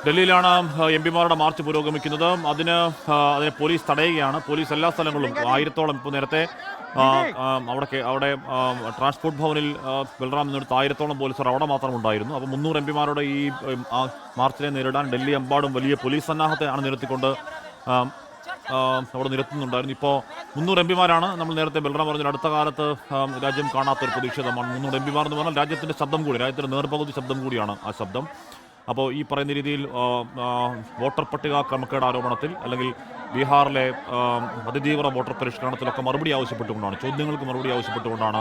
ഡൽഹിയിലാണ് എംപിമാരുടെ മാർച്ച് പുരോഗമിക്കുന്നത്. അതിനെ പോലീസ് തടയുകയാണ്. പോലീസ് എല്ലാ സ്ഥലങ്ങളിലും 1000-ഓളം ഇപ്പോൾ നേരത്തെ അവിടെ ട്രാൻസ്പോർട്ട് ഭവനിൽ ബൽറാം നിന്നെടുത്ത് 1000-ഓളം പോലീസുകാർ അവിടെ മാത്രം ഉണ്ടായിരുന്നു. അപ്പോൾ 300 എംപിമാരുടെ ഈ മാർച്ചിനെ നേരിടാൻ ഡൽഹി എമ്പാടും വലിയ പോലീസ് സന്നാഹത്തെയാണ് നിരത്തിക്കൊണ്ട് അവിടെ നിരത്തുന്നുണ്ടായിരുന്നു. ഇപ്പോൾ 300 എംപിമാരാണ്. നമ്മൾ നേരത്തെ ബൽറാം പറഞ്ഞാൽ അടുത്ത കാലത്ത് രാജ്യം കാണാത്തൊരു പ്രതിഷേധമാണ്. 300 എംപിമാർ എന്ന് പറഞ്ഞാൽ രാജ്യത്തിൻ്റെ ശബ്ദം കൂടി, രാജ്യത്തിൻ്റെ നേർപകുതി ശബ്ദം കൂടിയാണ് ആ ശബ്ദം. അപ്പോൾ ഈ പറയുന്ന രീതിയിൽ വോട്ടർ പട്ടിക ക്രമക്കേട് ആരോപണത്തിൽ അല്ലെങ്കിൽ ബീഹാറിലെ അതിതീവ്ര വോട്ടർ പരിഷ്കരണത്തിലൊക്കെ മറുപടി ആവശ്യപ്പെട്ടുകൊണ്ടാണ്, ചോദ്യങ്ങൾക്ക് മറുപടി ആവശ്യപ്പെട്ടുകൊണ്ടാണ്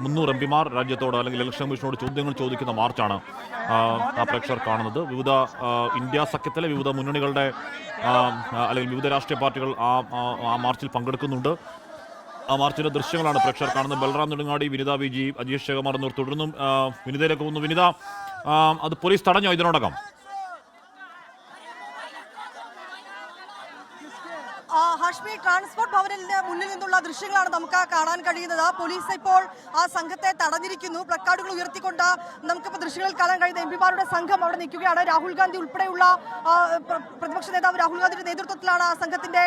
300 എംപിമാർ രാജ്യത്തോട് അല്ലെങ്കിൽ ഇലക്ഷൻ കമ്മീഷനോട് ചോദ്യങ്ങൾ ചോദിക്കുന്ന മാർച്ചാണ് പ്രേക്ഷകർ കാണുന്നത്. വിവിധ ഇന്ത്യ സഖ്യത്തിലെ വിവിധ മുന്നണികളുടെ അല്ലെങ്കിൽ വിവിധ രാഷ്ട്രീയ പാർട്ടികൾ ആ മാർച്ചിൽ പങ്കെടുക്കുന്നുണ്ട്. ആ മാർച്ചിന്റെ ദൃശ്യങ്ങളാണ് പ്രേക്ഷകർ കാണുന്നത്. ബൽറാം നെടുങ്ങാടി, വിനിത വിജി, അജീഷ് ശേഖമാർ എന്നിവർ തുടർന്നും വിനിതയിലേക്ക് പോകുന്നു. വിനിത, അത് പോലീസ് തടഞ്ഞോ ഇതിനോടകം? ഹാഷ്മി, ട്രാൻസ്പോർട്ട് ഭവനിന് മുന്നിൽ നിന്നുള്ള ദൃശ്യങ്ങളാണ് നമുക്ക് കാണാൻ കഴിയുന്നത്. പോലീസ് ഇപ്പോൾ ആ സംഘത്തെ തടഞ്ഞിരിക്കുന്നു. പ്ലക്കാർഡുകൾ ഉയർത്തിക്കൊണ്ട് നമുക്കിപ്പോൾ ദൃശ്യങ്ങളിൽ കാണാൻ കഴിയുന്ന എംപിമാരുടെ സംഘം അവിടെ നിൽക്കുകയാണ്. രാഹുൽ ഗാന്ധി ഉൾപ്പെടെയുള്ള പ്രതിപക്ഷ നേതാവ് രാഹുൽ ഗാന്ധിയുടെ നേതൃത്വത്തിലാണ് ആ സംഘത്തിന്റെ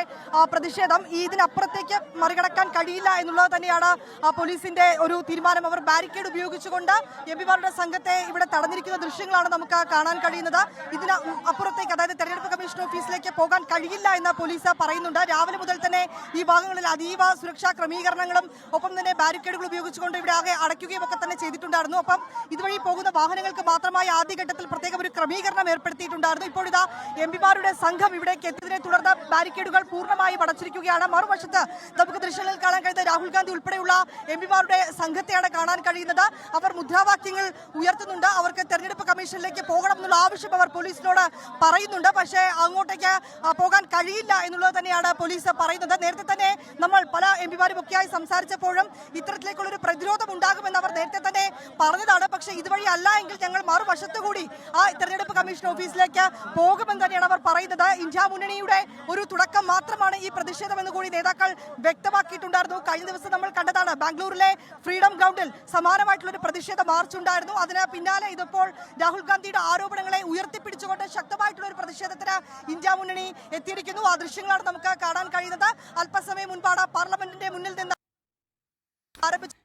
പ്രതിഷേധം. ഇതിനപ്പുറത്തേക്ക് മറികടക്കാൻ കഴിയില്ല എന്നുള്ളത് തന്നെയാണ് പോലീസിന്റെ ഒരു തീരുമാനം. അവർ ബാരിക്കേഡ് ഉപയോഗിച്ചുകൊണ്ട് എംപിമാരുടെ സംഘത്തെ ഇവിടെ തടഞ്ഞിരിക്കുന്ന ദൃശ്യങ്ങളാണ് നമുക്ക് കാണാൻ കഴിയുന്നത്. ഇതിന് അപ്പുറത്തേക്ക്, അതായത് തെരഞ്ഞെടുപ്പ് കമ്മീഷൻ ഓഫീസിലേക്ക് പോകാൻ കഴിയില്ല എന്ന് പോലീസ് പറയുന്നുണ്ട്. രാവിലെ മുതൽ തന്നെ ഈ ഭാഗങ്ങളിൽ അതീവ സുരക്ഷാ ക്രമീകരണങ്ങളും ഒപ്പം തന്നെ ബാരിക്കേഡുകൾ ഉപയോഗിച്ചുകൊണ്ട് ഇവിടെ ആകെ അടയ്ക്കുകയും ഒക്കെ തന്നെ ചെയ്തിട്ടുണ്ടായിരുന്നു. ഒപ്പം ഇതുവഴി പോകുന്ന വാഹനങ്ങൾക്ക് മാത്രമായി ആദ്യഘട്ടത്തിൽ പ്രത്യേകം ഒരു ക്രമീകരണം ഏർപ്പെടുത്തിയിട്ടുണ്ടായിരുന്നു. ഇപ്പോൾ ഇതാ എംപിമാരുടെ സംഘം ഇവിടേക്ക് എത്തിയതിനെ തുടർന്ന് ബാരിക്കേഡുകൾ പൂർണ്ണമായും അടച്ചിരിക്കുകയാണ്. മറുവശത്ത് നമുക്ക് ദൃശ്യങ്ങളിൽ കാണാൻ കഴിയുന്ന രാഹുൽ ഗാന്ധി ഉൾപ്പെടെയുള്ള എംപിമാരുടെ സംഘത്തെയാണ് കാണാൻ കഴിയുന്നത്. അവർ മുദ്രാവാക്യങ്ങൾ ഉയർത്തുന്നുണ്ട്. അവർക്ക് തെരഞ്ഞെടുപ്പ് കമ്മീഷനിലേക്ക് പോകണം എന്നുള്ള ആവശ്യം അവർ പോലീസിനോട് പറയുന്നുണ്ട്. പക്ഷേ അങ്ങോട്ടേക്ക് പോകാൻ കഴിയില്ല എന്നുള്ളത് തന്നെയാണ് പോലീസ് പറയുന്നത്. നേരത്തെ തന്നെ നമ്മൾ പല എംപിമാരും ഒക്കെയായി സംസാരിച്ചപ്പോഴും ഇത്തരത്തിലേക്കുള്ളൊരു പ്രതിരോധം ഉണ്ടാകുമെന്ന് അവർ നേരത്തെ തന്നെ പറഞ്ഞതാണ്. പക്ഷേ ഇതുവഴി അല്ല എങ്കിൽ ഞങ്ങൾ മറുവശത്തു കൂടി ആ തെരഞ്ഞെടുപ്പ് കമ്മീഷൻ ഓഫീസിലേക്ക് പോകുമെന്ന് തന്നെയാണ് അവർ പറയുന്നത്. ഇന്ത്യ മുന്നണിയുടെ ഒരു തുടക്കം മാത്രമാണ് ഈ പ്രതിഷേധമെന്ന് കൂടി നേതാക്കൾ വ്യക്തമാക്കിയിട്ടുണ്ടായിരുന്നു. കഴിഞ്ഞ ദിവസം നമ്മൾ കണ്ടതാണ്, ബാംഗ്ലൂരിലെ ഫ്രീഡം ഗ്രൗണ്ടിൽ സമാനമായിട്ടുള്ളൊരു പ്രതിഷേധ മാർച്ച് ഉണ്ടായിരുന്നു. അതിന് പിന്നാലെ ഇതിപ്പോൾ രാഹുൽ ഗാന്ധിയുടെ ആരോപണങ്ങളെ ഉയർത്തിപ്പിടിച്ചുകൊണ്ട് ശക്തമായിട്ടുള്ള ഒരു പ്രതിഷേധത്തിന് ഇന്ത്യ മുന്നണി എത്തിയിരിക്കുന്നു. ആ ദൃശ്യങ്ങളാണ് നമുക്ക് കാണാൻ കഴിയുന്നത്. അല്പസമയം മുൻപാണ് പാർലമെന്റിന്റെ മുന്നിൽ നിന്ന്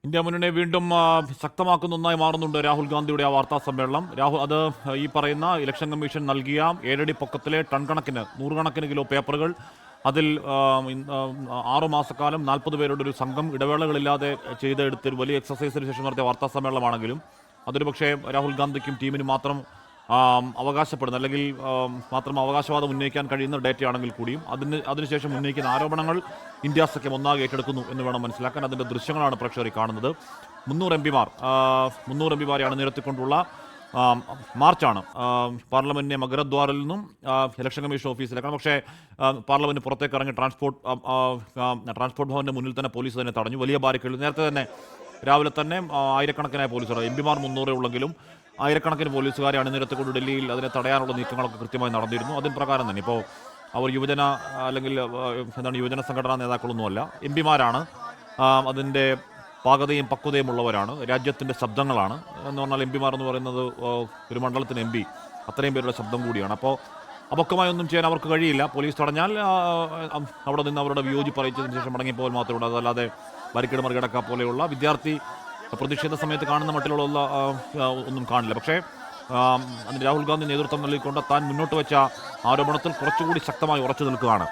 ഇന്ത്യ മുന്നണി വീണ്ടും ശക്തമാക്കുന്ന ഒന്നായി മാറുന്നുണ്ട് രാഹുൽ ഗാന്ധിയുടെ ആ വാർത്താ സമ്മേളനം. അത് ഈ പറയുന്ന ഇലക്ഷൻ കമ്മീഷൻ നൽകിയ 7 അടി പൊക്കത്തിലെ ടൺ കണക്കിന് 100 കണക്കിന് കിലോ പേപ്പറുകൾ, അതിൽ 6 മാസക്കാലം 40 പേരുടെ ഒരു സംഘം ഇടവേളകളില്ലാതെ ചെയ്തെടുത്തൊരു വലിയ എക്സസൈസിന് ശേഷം നടത്തിയ വാർത്താ സമ്മേളനമാണെങ്കിലും അതൊരു പക്ഷേ രാഹുൽ ഗാന്ധിക്കും ടീമിനും മാത്രം അവകാശപ്പെടുന്ന അല്ലെങ്കിൽ മാത്രം അവകാശവാദം ഉന്നയിക്കാൻ കഴിയുന്ന ഡേറ്റയാണെങ്കിൽ കൂടിയും അതിനുശേഷം ഉന്നയിക്കുന്ന ആരോപണങ്ങൾ ഇന്ത്യ സഖ്യം ഒന്നാകെ ഏറ്റെടുക്കുന്നു എന്ന് വേണം മനസ്സിലാക്കാൻ. അതിൻ്റെ ദൃശ്യങ്ങളാണ് പ്രേക്ഷകർ കാണുന്നത്. 300 എംപിമാരെയാണ് നിരത്തിക്കൊണ്ടുള്ള മാർച്ചാണ് പാർലമെന്റിനെ മകരദ്വാറിൽ നിന്നും ഇലക്ഷൻ കമ്മീഷൻ ഓഫീസിലേക്കാണ്. പക്ഷേ പാർലമെന്റ് പുറത്തേക്ക് ഇറങ്ങി ട്രാൻസ്പോർട്ട് ഭവന്റെ മുന്നിൽ തന്നെ പോലീസ് തന്നെ തടഞ്ഞു. വലിയ ബാരിക്കേഡ് നേരത്തെ തന്നെ രാവിലെ തന്നെ ആയിരക്കണക്കിനായ പോലീസുകാർ, എംപിമാർ 300 ഉള്ളെങ്കിലും ആയിരക്കണക്കിന് പോലീസുകാരെ അണിനിരത്തിക്കൊണ്ട് ഡൽഹിയിൽ അതിനെ തടയാനുള്ള നീക്കങ്ങളൊക്കെ കൃത്യമായി നടന്നിരുന്നു. അതിന് പ്രകാരം തന്നെ ഇപ്പോൾ അവർ യുവജന സംഘടനാ നേതാക്കളൊന്നുമല്ല, എംപിമാരാണ്. അതിൻ്റെ പാകതയും പക്വതയും ഉള്ളവരാണ്, രാജ്യത്തിൻ്റെ ശബ്ദങ്ങളാണ്. എന്ന് പറഞ്ഞാൽ എംപിമാർ എന്ന് പറയുന്നത് ഒരു മണ്ഡലത്തിന് എംപി, അത്രയും പേരുടെ ശബ്ദം കൂടിയാണ്. അപ്പോൾ അപക്വമായി ഒന്നും ചെയ്യാൻ അവർക്ക് കഴിയില്ല. പോലീസ് തടഞ്ഞാൽ അവിടെ നിന്ന് അവരുടെ വിയോജിപ്പ് അറിയിച്ചതിന് ശേഷം മടങ്ങിപ്പോൽ മാത്രമേ ഉള്ളൂ. അതല്ലാതെ ബാരിക്കേഡ് മറികടക്കുക പോലെയുള്ള വിദ്യാർത്ഥി പ്രതിഷേധ സമയത്ത് കാണുന്ന മട്ടിലുള്ള ഒന്നും കാണില്ല. പക്ഷേ അതിന് രാഹുൽ ഗാന്ധി നേതൃത്വം നൽകിക്കൊണ്ട് താൻ മുന്നോട്ട് വെച്ച ആരോപണത്തിൽ കുറച്ചുകൂടി ശക്തമായി ഉറച്ചു നിൽക്കുകയാണ്.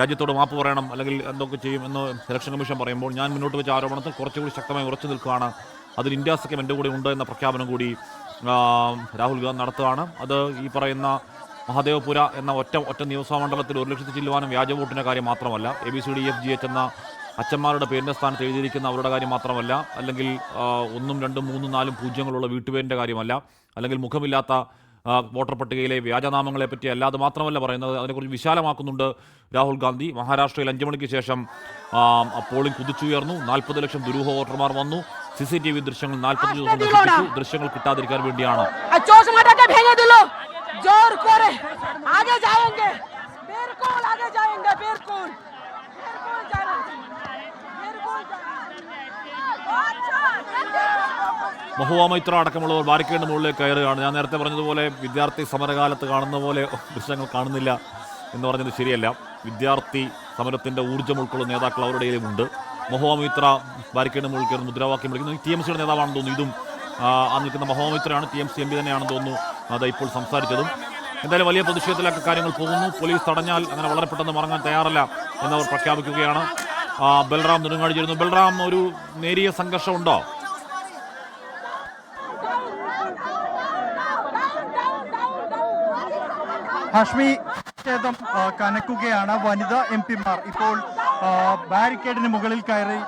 രാജ്യത്തോട് മാപ്പ് പറയണം അല്ലെങ്കിൽ എന്തൊക്കെ ചെയ്യും എന്ന് ഇലക്ഷൻ കമ്മീഷൻ പറയുമ്പോൾ ഞാൻ മുന്നോട്ട് വെച്ച ആരോപണത്തിൽ കുറച്ചുകൂടി ശക്തമായി ഉറച്ചു നിൽക്കുകയാണ്. അതിൽ ഇന്ത്യ സഖ്യം എൻ്റെ കൂടെ ഉണ്ട് എന്ന പ്രഖ്യാപനം കൂടി രാഹുൽ ഗാന്ധി നടത്തുകയാണ്. അത് ഈ പറയുന്ന മഹദേവപുര എന്ന ഒറ്റ നിയമസഭാ മണ്ഡലത്തിൽ 1 ലക്ഷത്തിൽ ചില്ലുവാനും വ്യാജ വോട്ടിൻ്റെ കാര്യം മാത്രമല്ല, ABCDEFGH എന്ന അച്ഛന്മാരുടെ പേരിൻ്റെ സ്ഥാനത്ത് എഴുതിയിരിക്കുന്ന അവരുടെ കാര്യം മാത്രമല്ല, അല്ലെങ്കിൽ 1, 2, 3, 4 പൂജ്യങ്ങളുള്ള വീട്ടുപേരിൻ്റെ കാര്യമല്ല, അല്ലെങ്കിൽ മുഖമില്ലാത്ത വോട്ടർ പട്ടികയിലെ വ്യാജനാമങ്ങളെ പറ്റി അല്ലാതെ മാത്രമല്ല പറയുന്നത്. അതിനെക്കുറിച്ച് വിശാലമാക്കുന്നുണ്ട് രാഹുൽ ഗാന്ധി. മഹാരാഷ്ട്രയിൽ 5 മണിക്ക് ശേഷം പോളിംഗ് കുതിച്ചുയർന്നു. 40 ലക്ഷം ദുരൂഹ വോട്ടർമാർ വന്നു. CCTV ദൃശ്യങ്ങൾ 40 ദിവസം നശിപ്പിച്ചു. ദൃശ്യങ്ങൾ കിട്ടാതിരിക്കാൻ വേണ്ടിയാണ്. മഹുവ മൈത്ര അടക്കമുള്ളവർ ബാരിക്കേഡിന് മുകളിലേക്ക് കയറുകയാണ്. ഞാൻ നേരത്തെ പറഞ്ഞതുപോലെ വിദ്യാർത്ഥി സമരകാലത്ത് കാണുന്ന പോലെ ദൃശ്യങ്ങൾ കാണുന്നില്ല എന്ന് പറഞ്ഞത് ശരിയല്ല. വിദ്യാർത്ഥി സമരത്തിൻ്റെ ഊർജ്ജം ഉൾക്കൊള്ളുന്ന നേതാക്കൾ അവരുടെ ഇടയിലുമുണ്ട്. മഹുവ മൈത്ര ബാരിക്കേഡിന് മുകളിൽ കയറുന്ന മുദ്രാവാക്യം വിളിക്കുന്നു. TMCയുടെ നേതാവാണെന്ന് തോന്നുന്നു. ഇതും ആ നിൽക്കുന്ന മഹുവ മൈത്രയാണ്, TMC MP തന്നെയാണെന്ന് തോന്നുന്നു അത് ഇപ്പോൾ സംസാരിച്ചതും. എന്തായാലും വലിയ പ്രതിഷേധത്തിലൊക്കെ കാര്യങ്ങൾ പോകുന്നു. പോലീസ് തടഞ്ഞാൽ അങ്ങനെ വളരെ പെട്ടെന്ന് മറങ്ങാൻ തയ്യാറല്ല എന്നവർ പ്രഖ്യാപിക്കുകയാണ്. ബൽറാം നെടുങ്ങാടി ചേരുന്നു. ബൽറാം, ഒരു നേരിയ സംഘർഷം ഉണ്ടോ? ഹാഷ്മി, പ്രതിഷേധം കനക്കുകയാണ്. വനിതാ MP-മാർ ഇപ്പോൾ ബാരിക്കേഡിന് മുകളിൽ കയറി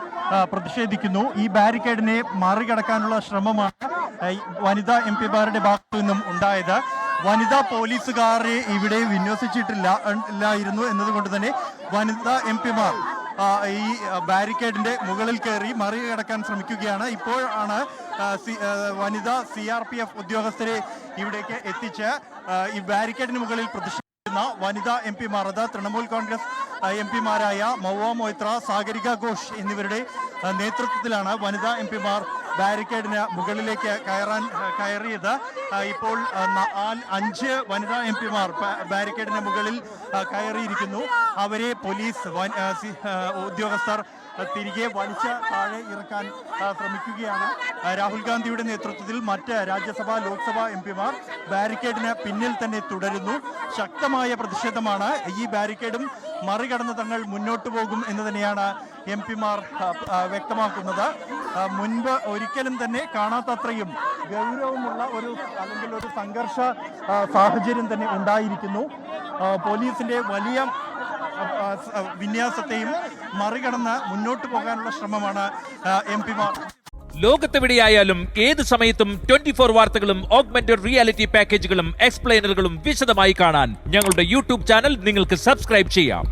പ്രതിഷേധിക്കുന്നു. ഈ ബാരിക്കേഡിനെ മറികടക്കാനുള്ള ശ്രമമാണ് വനിതാ MP-മാരുടെ ഭാഗത്തു നിന്നും ഉണ്ടായത്. വനിതാ പോലീസുകാരെ ഇവിടെ വിന്യസിച്ചിട്ടില്ലായിരുന്നു എന്നതുകൊണ്ട് തന്നെ വനിതാ MP-മാർ ഈ ബാരിക്കേഡിന്റെ മുകളിൽ കയറി മറികടക്കാൻ ശ്രമിക്കുകയാണ്. ഇപ്പോഴാണ് വനിതാ CRPF ഉദ്യോഗസ്ഥരെ ഇവിടേക്ക് എത്തിച്ച് ഈ ബാരിക്കേഡിന് മുകളിൽ പ്രതിഷേധിക്കുന്ന വനിതാ MP-മാർ, അത് തൃണമൂൽ കോൺഗ്രസ് MP-മാരായ മഹുവ മൊയ്ത്ര, സാഗരിക ഘോഷ് എന്നിവരുടെ നേതൃത്വത്തിലാണ് വനിതാ MP-മാർ ബാരിക്കേഡിന് മുകളിലേക്ക് കയറിയത്. ഇപ്പോൾ 5 വനിതാ MP-മാർ ബാരിക്കേഡിന് മുകളിൽ കയറിയിരിക്കുന്നു. അവരെ പോലീസ് ഉദ്യോഗസ്ഥർ തിരികെ വലിച്ച് താഴെ ഇറക്കാൻ ശ്രമിക്കുകയാണ്. രാഹുൽ ഗാന്ധിയുടെ നേതൃത്വത്തിൽ മറ്റ് രാജ്യസഭ, ലോക്സഭ MP-മാർ ബാരിക്കേഡിന് പിന്നിൽ തന്നെ തുടരുന്നു. ശക്തമായ പ്രതിഷേധമാണ്. ഈ ബാരിക്കേഡും മറികടന്ന് തങ്ങൾ മുന്നോട്ട് പോകും എന്ന് തന്നെയാണ് MP-മാർ വ്യക്തമാക്കുന്നത്. മുൻപ് ഒരിക്കലും തന്നെ കാണാത്തത്രയും ഗൗരവമുള്ള അല്ലെങ്കിൽ ഒരു സംഘർഷ സാഹചര്യം തന്നെ ഉണ്ടായിരിക്കുന്നു. പോലീസിന്റെ വലിയ വിന്യാസത്തെയും മറികടന്ന് മുന്നോട്ട് പോകാനുള്ള ശ്രമമാണ് MP-മാർ. ലോകത്തെവിടെയായാലും ഏത് സമയത്തും 24 വാർത്തകളും ഓഗ്മെന്റഡ് റിയാലിറ്റി പാക്കേജുകളും എക്സ്പ്ലെയിനറുകളും വിശദമായി കാണാൻ ഞങ്ങളുടെ YouTube ചാനൽ നിങ്ങൾക്ക് സബ്സ്ക്രൈബ് ചെയ്യാം.